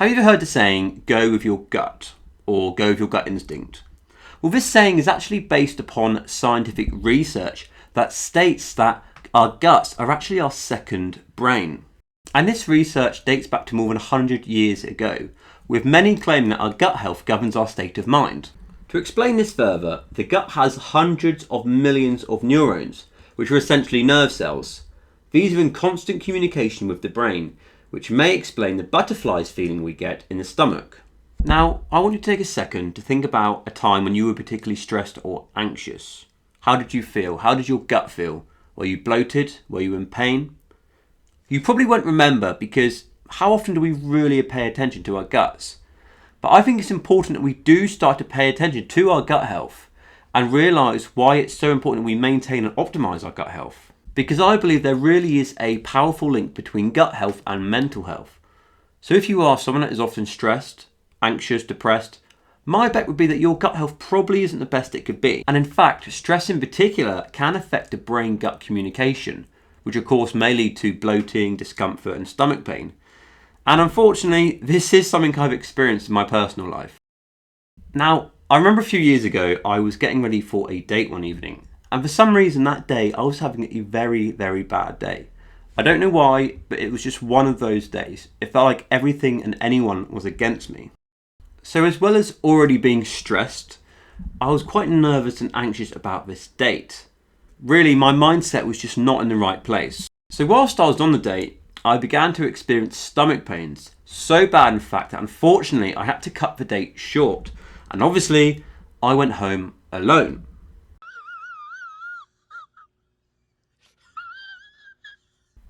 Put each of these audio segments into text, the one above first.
Have you ever heard the saying, go with your gut, or go with your gut instinct? Well, this saying is actually based upon scientific research that states that our guts are actually our second brain. And this research dates back to more than 100 years ago, with many claiming that our gut health governs our state of mind. To explain this further, the gut has hundreds of millions of neurons, which are essentially nerve cells. These are in constant communication with the brain, which may explain the butterflies feeling we get in the stomach. Now, I want you to take a second to think about a time when you were particularly stressed or anxious. How did you feel? How did your gut feel? Were you bloated? Were you in pain? You probably won't remember, because how often do we really pay attention to our guts? But I think it's important that we do start to pay attention to our gut health and realise why it's so important that we maintain and optimise our gut health. Because I believe there really is a powerful link between gut health and mental health. So if you are someone that is often stressed, anxious, depressed, my bet would be that your gut health probably isn't the best it could be. And in fact, stress in particular can affect the brain-gut communication, which of course may lead to bloating, discomfort and stomach pain. And unfortunately, this is something I've experienced in my personal life. Now, I remember a few years ago, I was getting ready for a date one evening. And for some reason that day, I was having a very, very bad day. I don't know why, but it was just one of those days. It felt like everything and anyone was against me. So as well as already being stressed, I was quite nervous and anxious about this date. Really, my mindset was just not in the right place. So whilst I was on the date, I began to experience stomach pains, so bad in fact that unfortunately I had to cut the date short. And obviously, I went home alone.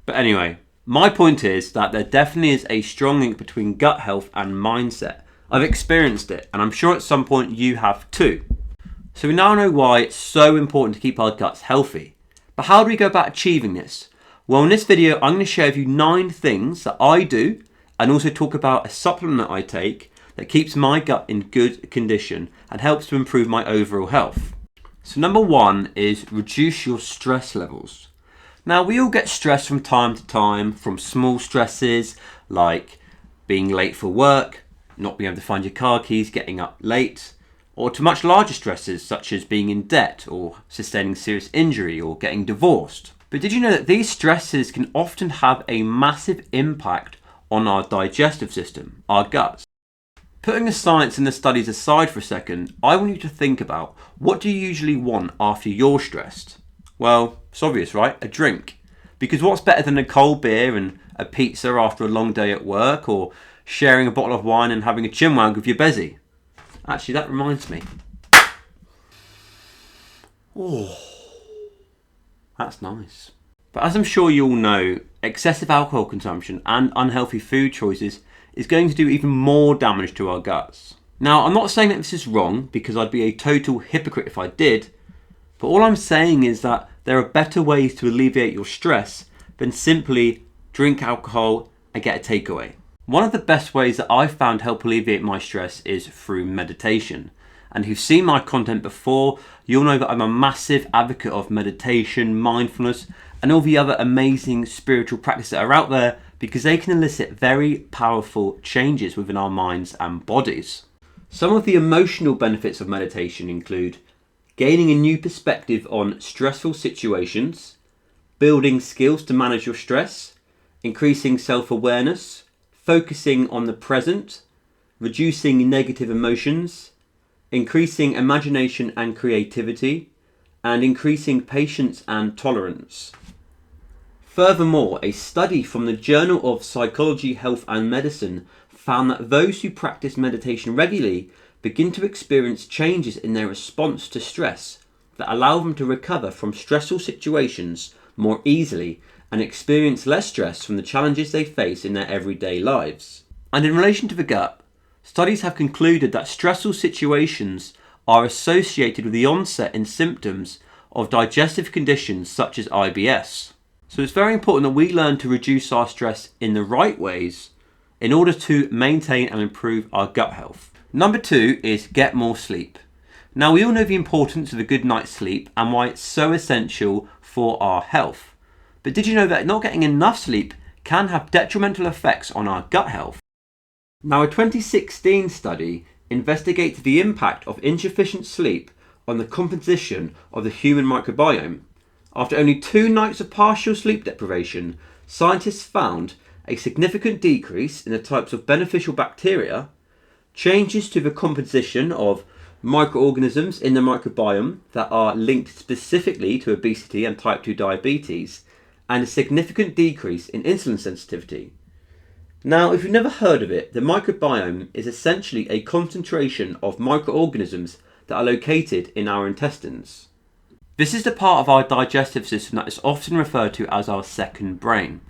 But anyway, my point is that there definitely is a strong link between gut health and mindset. I've experienced it, and I'm sure at some point you have too. So we now know why it's so important to keep our guts healthy. But how do we go about achieving this? Well, in this video, I'm going to share with you 9 things that I do, and also talk about a supplement that I take that keeps my gut in good condition and helps to improve my overall health. So number 1 is reduce your stress levels. Now, we all get stressed from time to time, from small stresses like being late for work, not being able to find your car keys, getting up late, or to much larger stresses such as being in debt or sustaining serious injury or getting divorced. But did you know that these stresses can often have a massive impact on our digestive system, our guts? Putting the science and the studies aside for a second, I want you to think about, what do you usually want after you're stressed? Well, it's obvious, right? A drink. Because what's better than a cold beer and a pizza after a long day at work, or sharing a bottle of wine and having a chinwag with your bezzy? Actually, that reminds me. Oh, that's nice. But as I'm sure you all know, excessive alcohol consumption and unhealthy food choices is going to do even more damage to our guts. Now, I'm not saying that this is wrong, because I'd be a total hypocrite if I did, but all I'm saying is that there are better ways to alleviate your stress than simply drink alcohol and get a takeaway. One of the best ways that I've found help alleviate my stress is through meditation. And if you've seen my content before, you'll know that I'm a massive advocate of meditation, mindfulness, and all the other amazing spiritual practices that are out there, because they can elicit very powerful changes within our minds and bodies. Some of the emotional benefits of meditation include gaining a new perspective on stressful situations, building skills to manage your stress, increasing self-awareness, focusing on the present, reducing negative emotions, increasing imagination and creativity, and increasing patience and tolerance. Furthermore, a study from the Journal of Psychology, Health and Medicine found that those who practice meditation regularly begin to experience changes in their response to stress that allow them to recover from stressful situations more easily and experience less stress from the challenges they face in their everyday lives. And in relation to the gut, studies have concluded that stressful situations are associated with the onset in symptoms of digestive conditions such as IBS. So it's very important that we learn to reduce our stress in the right ways in order to maintain and improve our gut health. Number 2 is get more sleep. Now, we all know the importance of a good night's sleep and why it's so essential for our health. But did you know that not getting enough sleep can have detrimental effects on our gut health? Now, a 2016 study investigated the impact of insufficient sleep on the composition of the human microbiome. After only 2 nights of partial sleep deprivation, scientists found a significant decrease in the types of beneficial bacteria, changes to the composition of microorganisms in the microbiome that are linked specifically to obesity and type 2 diabetes, and a significant decrease in insulin sensitivity. Now, if you've never heard of it, the microbiome is essentially a concentration of microorganisms that are located in our intestines. This is the part of our digestive system that is often referred to as our second brain.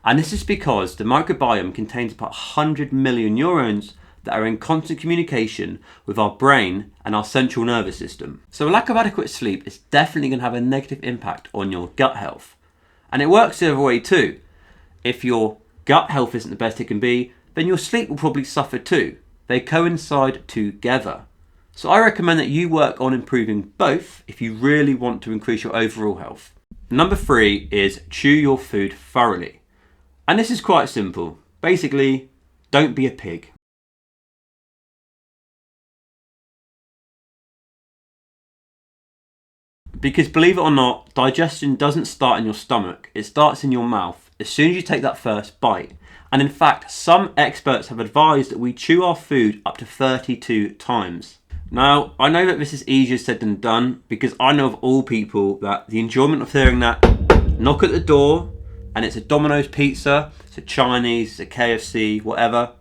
And this is because the microbiome contains about 100 million neurons that are in constant communication with our brain and our central nervous system. So a lack of adequate sleep is definitely going to have a negative impact on your gut health. And it works the other way too. If your gut health isn't the best it can be, then your sleep will probably suffer too. They coincide together. So I recommend that you work on improving both if you really want to increase your overall health. Number 3 is chew your food thoroughly. And this is quite simple. Basically, don't be a pig. Because believe it or not, digestion doesn't start in your stomach, it starts in your mouth as soon as you take that first bite. And in fact, some experts have advised that we chew our food up to 32 times. Now, I know that this is easier said than done, because I know of all people that the enjoyment of hearing that knock at the door, and it's a Domino's pizza, it's a Chinese, it's a KFC, whatever.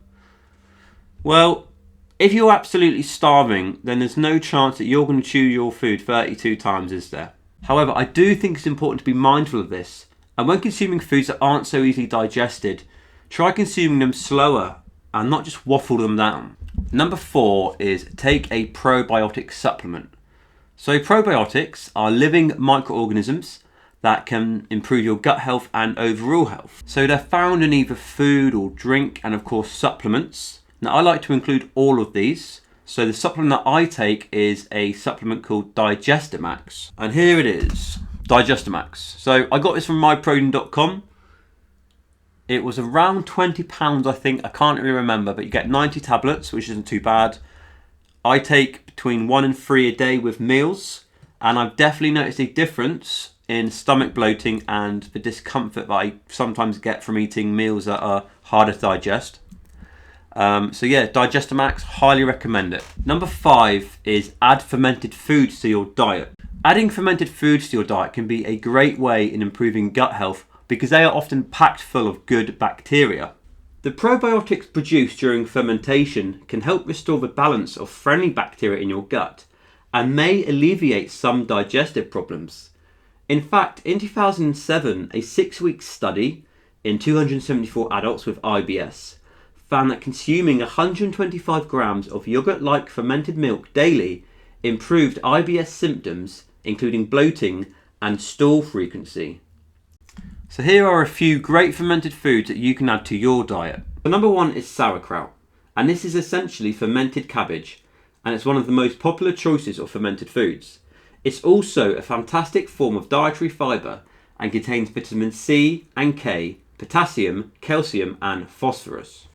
Well, if you're absolutely starving, then there's no chance that you're going to chew your food 32 times, is there? However, I do think it's important to be mindful of this. And when consuming foods that aren't so easily digested, try consuming them slower and not just waffle them down. Number 4 is take a probiotic supplement. So probiotics are living microorganisms that can improve your gut health and overall health. So they're found in either food or drink, and of course supplements. Now, I like to include all of these. So the supplement that I take is a supplement called Digestamax. And here it is, Digestamax. So I got this from myprotein.com. It was around £20, I think. I can't really remember, but you get 90 tablets, which isn't too bad. I take between 1 and 3 a day with meals. And I've definitely noticed a difference in stomach bloating and the discomfort that I sometimes get from eating meals that are harder to digest. So yeah, Digestamax, highly recommend it. Number 5 is add fermented foods to your diet. Adding fermented foods to your diet can be a great way in improving gut health because they are often packed full of good bacteria. The probiotics produced during fermentation can help restore the balance of friendly bacteria in your gut and may alleviate some digestive problems. In fact, in 2007, a 6-week study in 274 adults with IBS found that consuming 125 grams of yogurt-like fermented milk daily improved IBS symptoms, including bloating and stool frequency. So here are a few great fermented foods that you can add to your diet. The number 1 is sauerkraut, and this is essentially fermented cabbage, and it's one of the most popular choices of fermented foods. It's also a fantastic form of dietary fibre and contains vitamin C and K, potassium, calcium and phosphorus.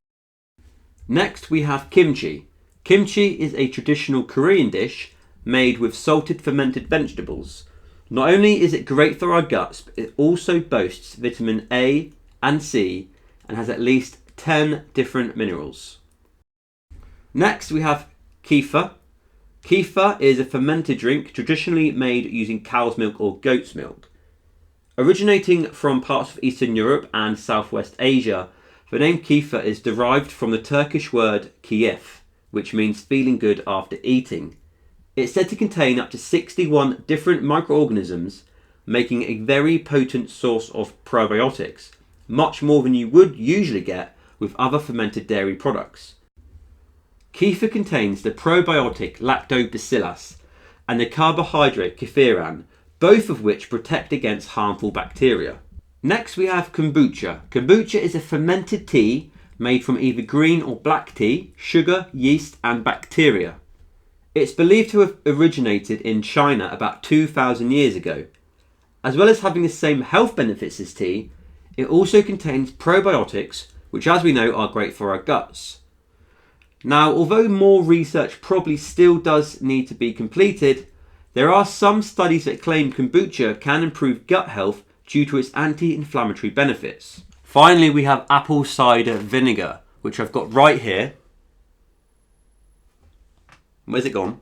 Next we have kimchi. Kimchi is a traditional Korean dish made with salted fermented vegetables. Not only is it great for our guts, but it also boasts vitamin A and C and has at least 10 different minerals. Next we have kefir. Kefir is a fermented drink traditionally made using cow's milk or goat's milk. Originating from parts of Eastern Europe and Southwest Asia, the name kefir is derived from the Turkish word keyif, which means feeling good after eating. It's said to contain up to 61 different microorganisms, making a very potent source of probiotics, much more than you would usually get with other fermented dairy products. Kefir contains the probiotic lactobacillus and the carbohydrate kefiran, both of which protect against harmful bacteria. Next we have kombucha. Kombucha is a fermented tea made from either green or black tea, sugar, yeast and bacteria. It's believed to have originated in China about 2,000 years ago. As well as having the same health benefits as tea, it also contains probiotics, which as we know are great for our guts. Now, although more research probably still does need to be completed, there are some studies that claim kombucha can improve gut health due to its anti-inflammatory benefits. Finally, we have apple cider vinegar, which I've got right here. Where's it gone?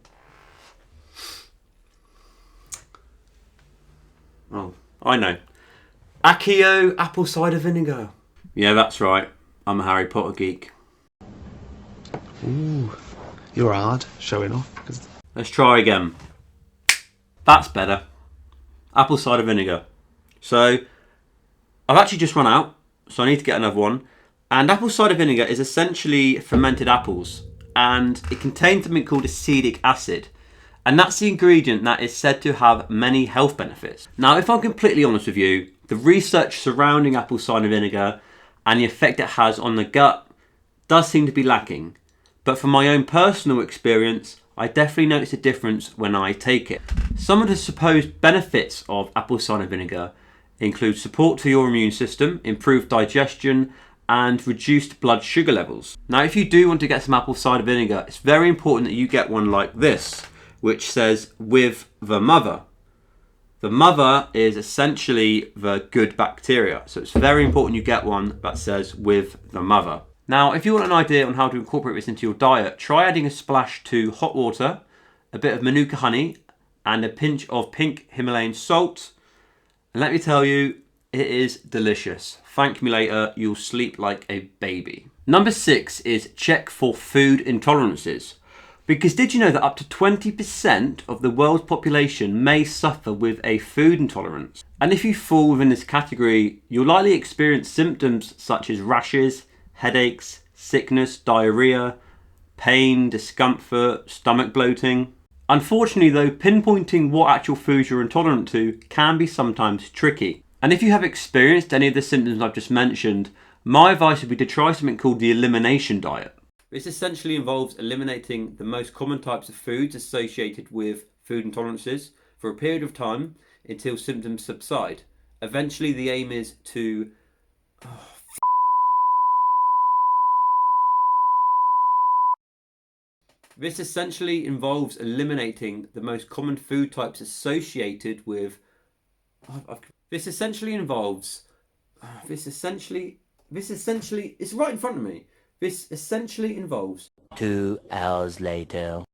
Oh, I know. Accio apple cider vinegar. Yeah, that's right. I'm a Harry Potter geek. Ooh, you're hard showing off. Let's try again. That's better. Apple cider vinegar. So, I've actually just run out, so I need to get another one. And apple cider vinegar is essentially fermented apples, and it contains something called acetic acid. And that's the ingredient that is said to have many health benefits. Now, if I'm completely honest with you, the research surrounding apple cider vinegar and the effect it has on the gut does seem to be lacking. But from my own personal experience, I definitely notice a difference when I take it. Some of the supposed benefits of apple cider vinegar include support to your immune system, improved digestion, and reduced blood sugar levels. Now, if you do want to get some apple cider vinegar, it's very important that you get one like this, which says with the mother. The mother is essentially the good bacteria. So it's very important you get one that says with the mother. Now, if you want an idea on how to incorporate this into your diet, try adding a splash to hot water, a bit of Manuka honey, and a pinch of pink Himalayan salt. And let me tell you, it is delicious. Thank me later, you'll sleep like a baby. Number 6 is check for food intolerances. Because did you know that up to 20% of the world's population may suffer with a food intolerance? And if you fall within this category, you'll likely experience symptoms such as rashes, headaches, sickness, diarrhea, pain, discomfort, stomach bloating. Unfortunately though, pinpointing what actual foods you're intolerant to can be sometimes tricky. And if you have experienced any of the symptoms I've just mentioned, my advice would be to try something called the elimination diet. This essentially involves eliminating the most common types of foods associated with food intolerances for a period of time until symptoms subside. Eventually the aim is to... This essentially involves eliminating the most common food types associated with... This essentially, it's right in front of me. This essentially involves... 2 hours later.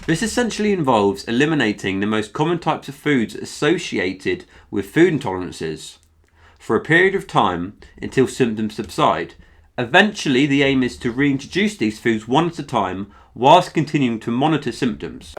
This essentially involves eliminating the most common types of foods associated with food intolerances for a period of time until symptoms subside. Eventually, the aim is to reintroduce these foods one at a time whilst continuing to monitor symptoms.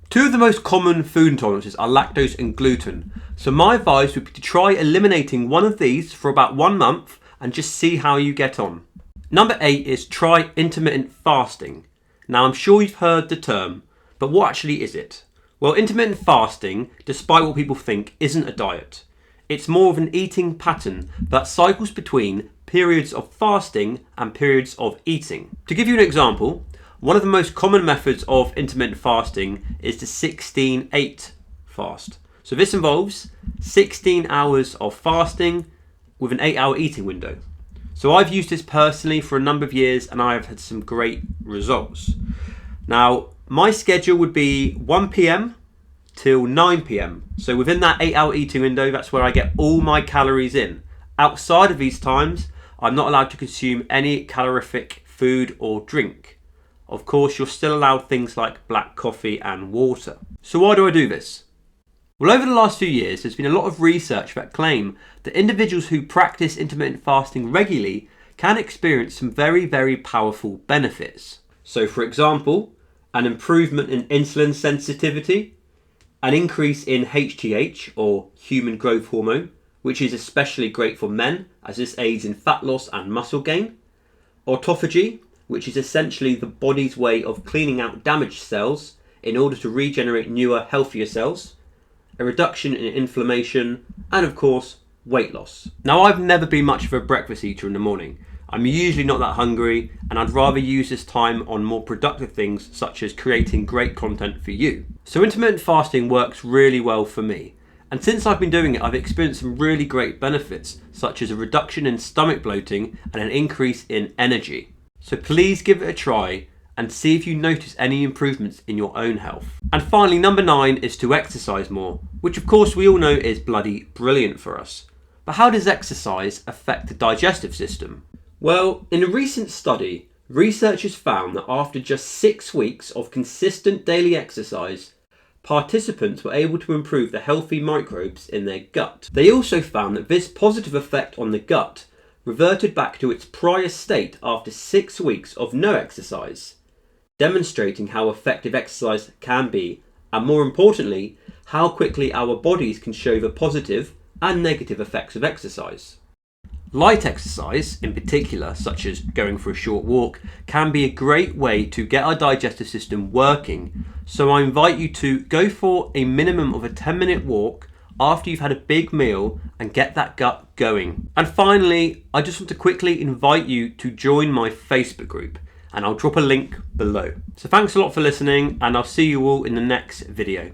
Two of the most common food intolerances are lactose and gluten, so my advice would be to try eliminating one of these for about 1 month and just see how you get on. Number 8 is try intermittent fasting. Now I'm sure you've heard the term, but what actually is it? Well, intermittent fasting, despite what people think, isn't a diet. It's more of an eating pattern that cycles between periods of fasting and periods of eating. To give you an example, one of the most common methods of intermittent fasting is the 16-8 fast. So this involves 16 hours of fasting with an 8-hour eating window. So I've used this personally for a number of years and I've had some great results. Now, my schedule would be 1 p.m. till 9 p.m. So within that 8-hour eating window, that's where I get all my calories in. Outside of these times, I'm not allowed to consume any calorific food or drink. Of course, you're still allowed things like black coffee and water. So why do I do this? Well, over the last few years, there's been a lot of research that claim that individuals who practice intermittent fasting regularly can experience some very, very powerful benefits. So for example, an improvement in insulin sensitivity, an increase in HGH or human growth hormone, which is especially great for men as this aids in fat loss and muscle gain, autophagy, which is essentially the body's way of cleaning out damaged cells in order to regenerate newer, healthier cells, a reduction in inflammation, and of course, weight loss. Now, I've never been much of a breakfast eater in the morning. I'm usually not that hungry, and I'd rather use this time on more productive things such as creating great content for you. So intermittent fasting works really well for me. And since I've been doing it, I've experienced some really great benefits, such as a reduction in stomach bloating and an increase in energy. So please give it a try and see if you notice any improvements in your own health. And finally, number 9 is to exercise more, which of course we all know is bloody brilliant for us. But how does exercise affect the digestive system? Well, in a recent study, researchers found that after just 6 weeks of consistent daily exercise, participants were able to improve the healthy microbes in their gut. They also found that this positive effect on the gut reverted back to its prior state after 6 weeks of no exercise, demonstrating how effective exercise can be, and more importantly, how quickly our bodies can show the positive and negative effects of exercise. Light exercise, in particular, such as going for a short walk, can be a great way to get our digestive system working. So I invite you to go for a minimum of a 10-minute walk after you've had a big meal and get that gut going. And finally, I just want to quickly invite you to join my Facebook group, and I'll drop a link below. So thanks a lot for listening, and I'll see you all in the next video.